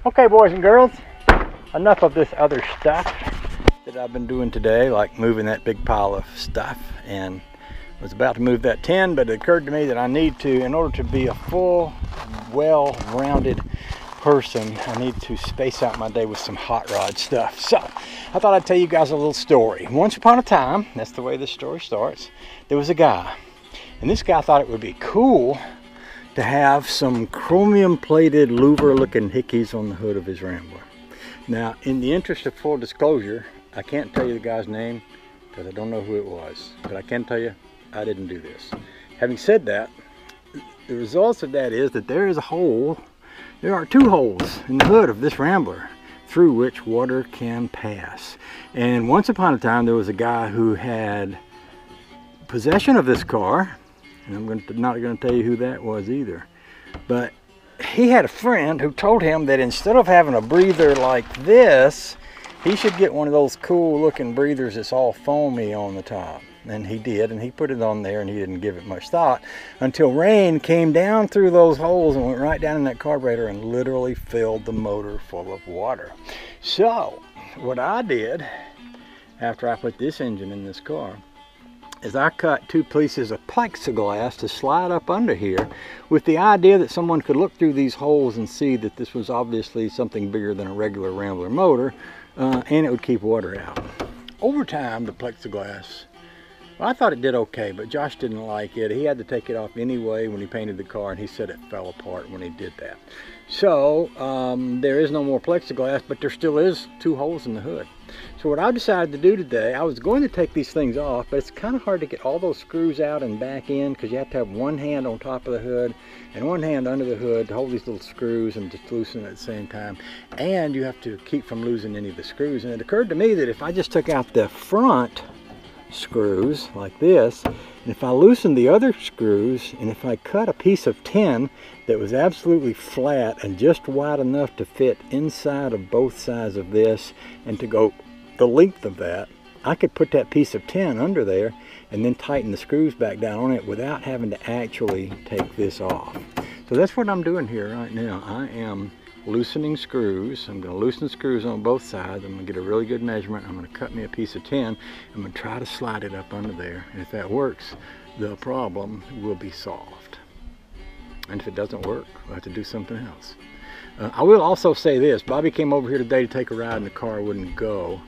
Okay, boys and girls, enough of this other stuff that I've been doing today, like moving that big pile of stuff, and was about to move that tin, but it occurred to me that I need to, in order to be a full, well-rounded person, I need to space out my day with some hot rod stuff. So I thought I'd tell you guys a little story. Once upon a time, that's the way this story starts, there was a guy, and this guy thought it would be cool to have some chromium plated louver looking hickeys on the hood of his Rambler. Now, in the interest of full disclosure, I can't tell you the guy's name because I don't know who it was, but I can tell you I didn't do this. Having said that, the results of that is that there is a hole, there are two holes in the hood of this Rambler through which water can pass. And once upon a time there was a guy who had possession of this car, and I'm not going to tell you who that was either, but he had a friend who told him that instead of having a breather like this, he should get one of those cool looking breathers that's all foamy on the top. And he did, and he put it on there, and he didn't give it much thought until rain came down through those holes and went right down in that carburetor and literally filled the motor full of water. So what I did after I put this engine in this car is I cut two pieces of plexiglass to slide up under here with the idea that someone could look through these holes and see that this was obviously something bigger than a regular Rambler motor, and it would keep water out. Over time, the plexiglass, well, I thought it did okay, but Josh didn't like it. He had to take it off anyway when he painted the car, and he said it fell apart when he did that. So there is no more plexiglass, but there still is two holes in the hood. So what I decided to do today, I was going to take these things off, but it's kind of hard to get all those screws out and back in because you have to have one hand on top of the hood and one hand under the hood to hold these little screws and just loosen at the same time. And you have to keep from losing any of the screws. And it occurred to me that if I just took out the front screws like this, and if I loosened the other screws, and if I cut a piece of tin that was absolutely flat and just wide enough to fit inside of both sides of this and to go the length of that, I could put that piece of tin under there and then tighten the screws back down on it without having to actually take this off. So that's what I'm doing here right now. I am loosening screws. I'm going to loosen screws on both sides. I'm going to get a really good measurement. I'm going to cut me a piece of tin. I'm going to try to slide it up under there. And if that works, the problem will be solved. And if it doesn't work, we'll have to do something else. I will also say this. Bobby came over here today to take a ride and the car wouldn't go.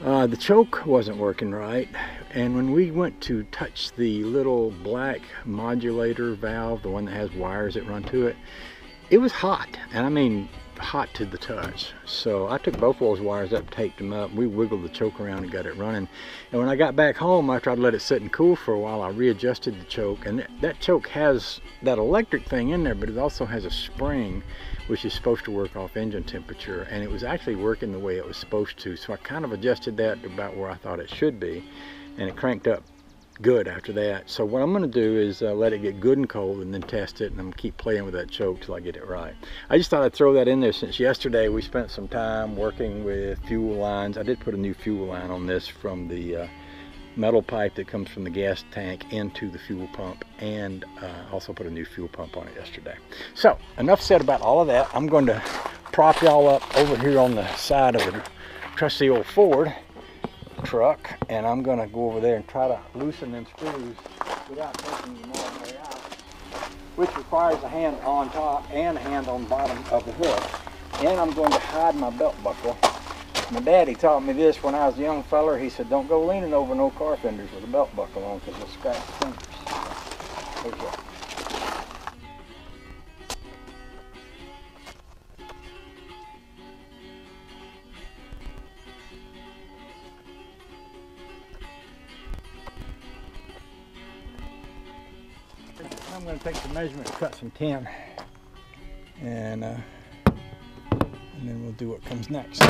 The choke wasn't working right. And when we went to touch the little black modulator valve, the one that has wires that run to it, it was hot, and I mean hot to the touch. So I took both those wires up, taped them up, we wiggled the choke around and got it running. And when I got back home, after I'd let it sit and cool for a while, I readjusted the choke. And that choke has that electric thing in there, but it also has a spring which is supposed to work off engine temperature, and it was actually working the way it was supposed to. So I kind of adjusted that to about where I thought it should be, and it cranked up good after that. So what I'm going to do is let it get good and cold and then test it, and I'm going to keep playing with that choke till I get it right. I just thought I'd throw that in there since yesterday we spent some time working with fuel lines. I did put a new fuel line on this from the metal pipe that comes from the gas tank into the fuel pump, and also put a new fuel pump on it yesterday. So enough said about all of that. I'm going to prop y'all up over here on the side of the trusty old Ford truck, and I'm going to go over there and try to loosen them screws without taking them all the way out, which requires a hand on top and a hand on the bottom of the hood. And I'm going to hide my belt buckle. My daddy taught me this when I was a young feller. He said, don't go leaning over no car fenders with a belt buckle on because you'll scratch the fenders. There's that. I'm going to take some measurements, cut some tin, and then we'll do what comes next.